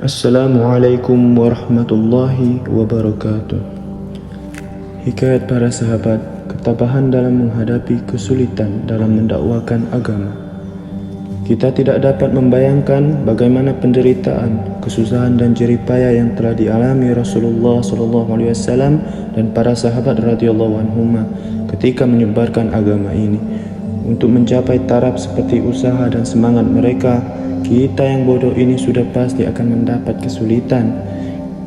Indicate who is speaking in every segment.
Speaker 1: Assalamualaikum warahmatullahi wabarakatuh. Hikayat para sahabat, ketabahan dalam menghadapi kesulitan dalam mendakwakan agama. Kita tidak dapat membayangkan bagaimana penderitaan, kesusahan dan jerih payah yang telah dialami Rasulullah SAW dan para sahabat radhiyallahu anhum ketika menyebarkan agama ini. Untuk mencapai taraf seperti usaha dan semangat mereka, kita yang bodoh ini sudah pasti akan mendapat kesulitan.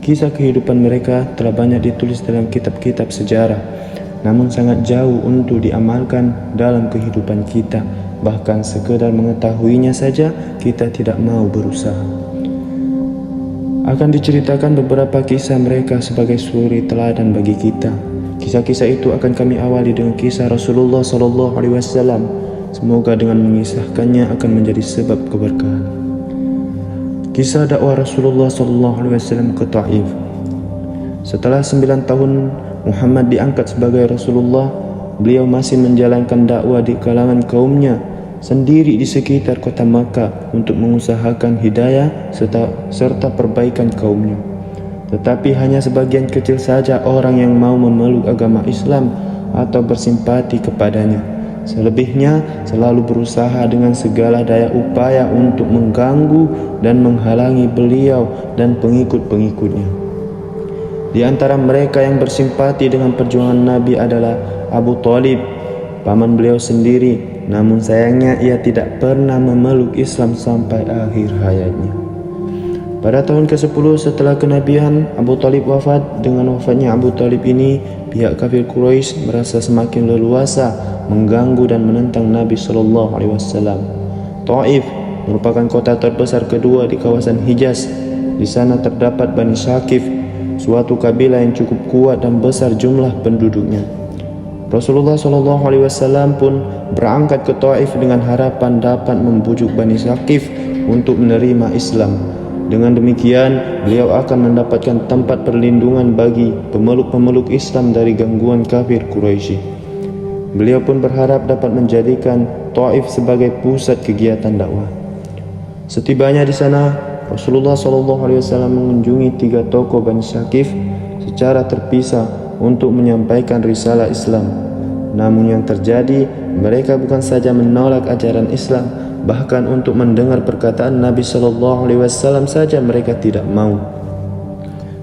Speaker 1: Kisah kehidupan mereka telah banyak ditulis dalam kitab-kitab sejarah, namun sangat jauh untuk diamalkan dalam kehidupan kita. Bahkan sekedar mengetahuinya saja kita tidak mau berusaha. Akan diceritakan beberapa kisah mereka sebagai suri teladan bagi kita. Kisah-kisah itu akan kami awali dengan kisah Rasulullah SAW. Semoga dengan mengisahkannya akan menjadi sebab keberkahan. Kisah dakwah Rasulullah SAW ke Taif. Setelah 9 tahun Muhammad diangkat sebagai Rasulullah, beliau masih menjalankan dakwah di kalangan kaumnya sendiri di sekitar kota Makkah untuk mengusahakan hidayah serta perbaikan kaumnya. Tetapi hanya sebagian kecil saja orang yang mau memeluk agama Islam atau bersimpati kepadanya. Selebihnya selalu berusaha dengan segala daya upaya untuk mengganggu dan menghalangi beliau dan pengikut-pengikutnya. Di antara mereka yang bersimpati dengan perjuangan Nabi adalah Abu Thalib, paman beliau sendiri. Namun sayangnya ia tidak pernah memeluk Islam sampai akhir hayatnya. Pada tahun ke-10 setelah kenabian, Abu Thalib wafat. Dengan wafatnya Abu Thalib ini, pihak kafir Quraisy merasa semakin leluasa mengganggu dan menentang Nabi SAW. Taif merupakan kota terbesar kedua di kawasan Hijaz. Di sana terdapat Bani Syakif, suatu kabilah yang cukup kuat dan besar jumlah penduduknya. Rasulullah SAW pun berangkat ke Taif dengan harapan dapat membujuk Bani Syakif untuk menerima Islam. Dengan demikian, beliau akan mendapatkan tempat perlindungan bagi pemeluk-pemeluk Islam dari gangguan kafir Quraisy. Beliau pun berharap dapat menjadikan Taif sebagai pusat kegiatan dakwah. Setibanya di sana, Rasulullah SAW mengunjungi 3 tokoh Bani Syakif secara terpisah untuk menyampaikan risalah Islam. Namun yang terjadi, mereka bukan saja menolak ajaran Islam, bahkan untuk mendengar perkataan Nabi SAW saja mereka tidak mau.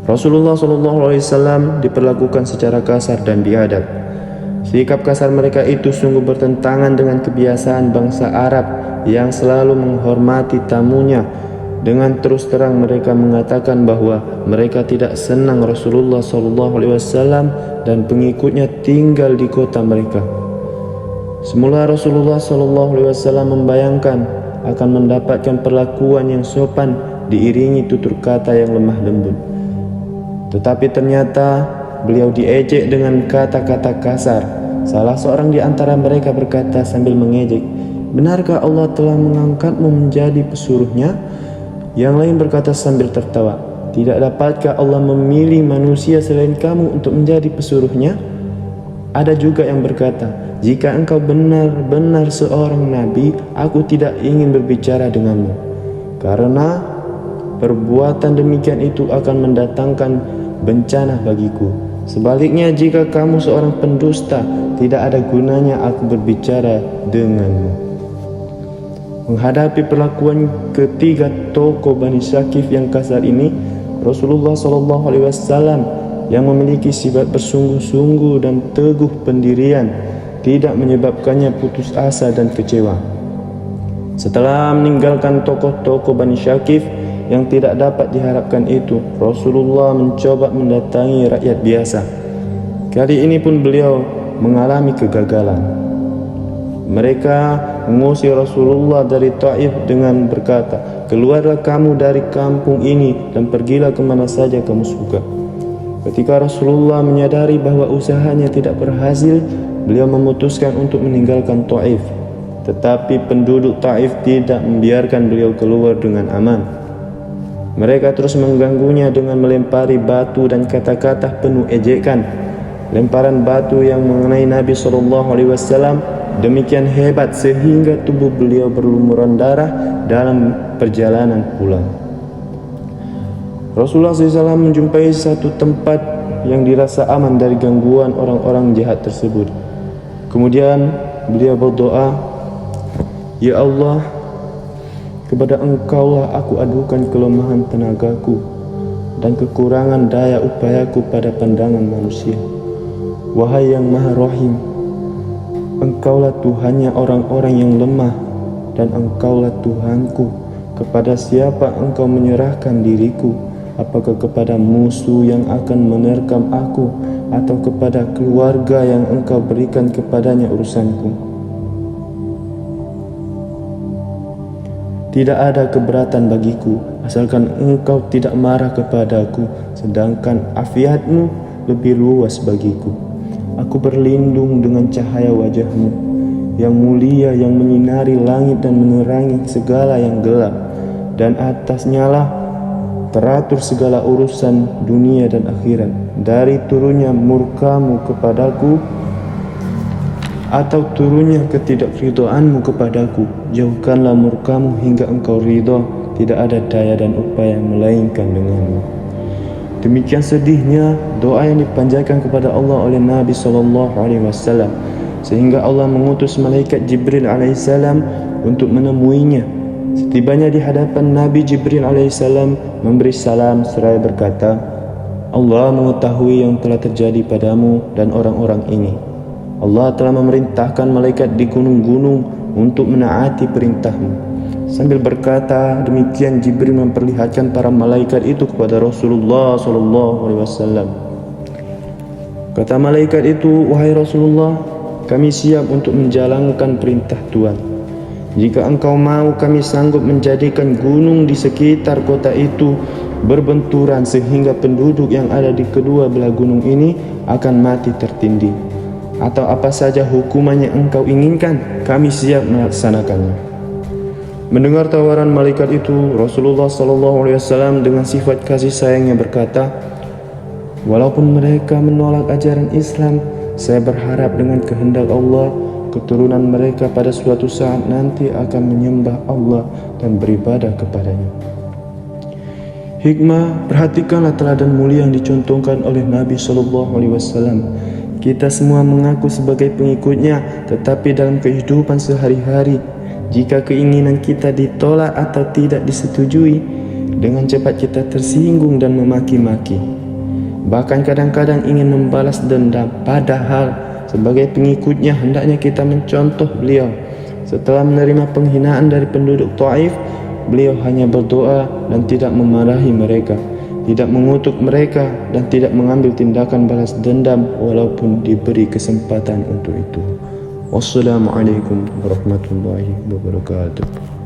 Speaker 1: Rasulullah SAW diperlakukan secara kasar dan biadab. Sikap kasar mereka itu sungguh bertentangan dengan kebiasaan bangsa Arab yang selalu menghormati tamunya. Dengan terus terang mereka mengatakan bahwa mereka tidak senang Rasulullah SAW dan pengikutnya tinggal di kota mereka. Semula Rasulullah SAW membayangkan akan mendapatkan perlakuan yang sopan diiringi tutur kata yang lemah lembut. Tetapi ternyata beliau diejek dengan kata-kata kasar. Salah seorang di antara mereka berkata sambil mengejek, "Benarkah Allah telah mengangkatmu menjadi pesuruhnya?" Yang lain berkata sambil tertawa, "Tidak dapatkah Allah memilih manusia selain kamu untuk menjadi pesuruhnya?" Ada juga yang berkata, "Jika engkau benar-benar seorang nabi, aku tidak ingin berbicara denganmu, karena perbuatan demikian itu akan mendatangkan bencana bagiku. Sebaliknya, jika kamu seorang pendusta, tidak ada gunanya aku berbicara denganmu." Menghadapi perlakuan ketiga tokoh Bani Syakif yang kasar ini, Rasulullah SAW yang memiliki sifat bersungguh-sungguh dan teguh pendirian tidak menyebabkannya putus asa dan kecewa. Setelah meninggalkan tokoh-tokoh Bani Syakif yang tidak dapat diharapkan itu, Rasulullah mencoba mendatangi rakyat biasa. Kali ini pun beliau mengalami kegagalan. Mereka mengusir Rasulullah dari Taif dengan berkata, "Keluarlah kamu dari kampung ini dan pergilah kemana saja kamu suka." Ketika Rasulullah menyadari bahwa usahanya tidak berhasil, beliau memutuskan untuk meninggalkan Taif. Tetapi penduduk Taif tidak membiarkan beliau keluar dengan aman. Mereka terus mengganggunya dengan melempari batu dan kata-kata penuh ejekan. Lemparan batu yang mengenai Nabi SAW demikian hebat sehingga tubuh beliau berlumuran darah dalam perjalanan pulang. Rasulullah SAW menjumpai satu tempat yang dirasa aman dari gangguan orang-orang jahat tersebut. Kemudian beliau berdoa, "Ya Allah, kepada Engkaulah aku adukan kelemahan tenagaku dan kekurangan daya upayaku pada pandangan manusia. Wahai yang Maha Rahim, Engkaulah Tuhannya orang-orang yang lemah, dan Engkaulah Tuhanku. Kepada siapa Engkau menyerahkan diriku? Apakah kepada musuh yang akan menerkam aku, atau kepada keluarga yang Engkau berikan kepadanya urusanku? Tidak ada keberatan bagiku, asalkan Engkau tidak marah kepadaku, sedangkan afiatmu lebih luas bagiku. Aku berlindung dengan cahaya wajah-Mu yang mulia, yang menyinari langit dan menerangi segala yang gelap, dan atasnya lah teratur segala urusan dunia dan akhirat. Dari turunnya murka-Mu kepadaku atau turunnya ketidakridhoan-Mu kepadaku, jauhkanlah murka-Mu hingga Engkau ridho. Tidak ada daya dan upaya melainkan denganmu." Demikian sedihnya doa yang dipanjatkan kepada Allah oleh Nabi SAW, sehingga Allah mengutus malaikat Jibril alaihissalam untuk menemuinya. Setibanya di hadapan Nabi, Jibril alaihissalam memberi salam seraya berkata, "Allah mengetahui yang telah terjadi padamu dan orang-orang ini. Allah telah memerintahkan malaikat di gunung-gunung untuk menaati perintah-Mu." Sambil berkata demikian, Jibril memperlihatkan para malaikat itu kepada Rasulullah SAW. Kata malaikat itu, "Wahai Rasulullah, kami siap untuk menjalankan perintah Tuhan. Jika engkau mau, kami sanggup menjadikan gunung di sekitar kota itu berbenturan sehingga penduduk yang ada di kedua belah gunung ini akan mati tertindih. Atau apa saja hukuman yang engkau inginkan, kami siap melaksanakannya." Mendengar tawaran malaikat itu, Rasulullah SAW dengan sifat kasih sayangnya berkata, "Walaupun mereka menolak ajaran Islam, saya berharap dengan kehendak Allah, keturunan mereka pada suatu saat nanti akan menyembah Allah dan beribadah kepadanya." Hikmah, perhatikanlah teladan mulia yang dicontohkan oleh Nabi SAW. Kita semua mengaku sebagai pengikutnya, tetapi dalam kehidupan sehari-hari, jika keinginan kita ditolak atau tidak disetujui, dengan cepat kita tersinggung dan memaki-maki. Bahkan kadang-kadang ingin membalas dendam, padahal sebagai pengikutnya hendaknya kita mencontoh beliau. Setelah menerima penghinaan dari penduduk Taif, beliau hanya berdoa dan tidak memarahi mereka, tidak mengutuk mereka, dan tidak mengambil tindakan balas dendam walaupun diberi kesempatan untuk itu. Wassalamualaikum warahmatullahi wabarakatuh.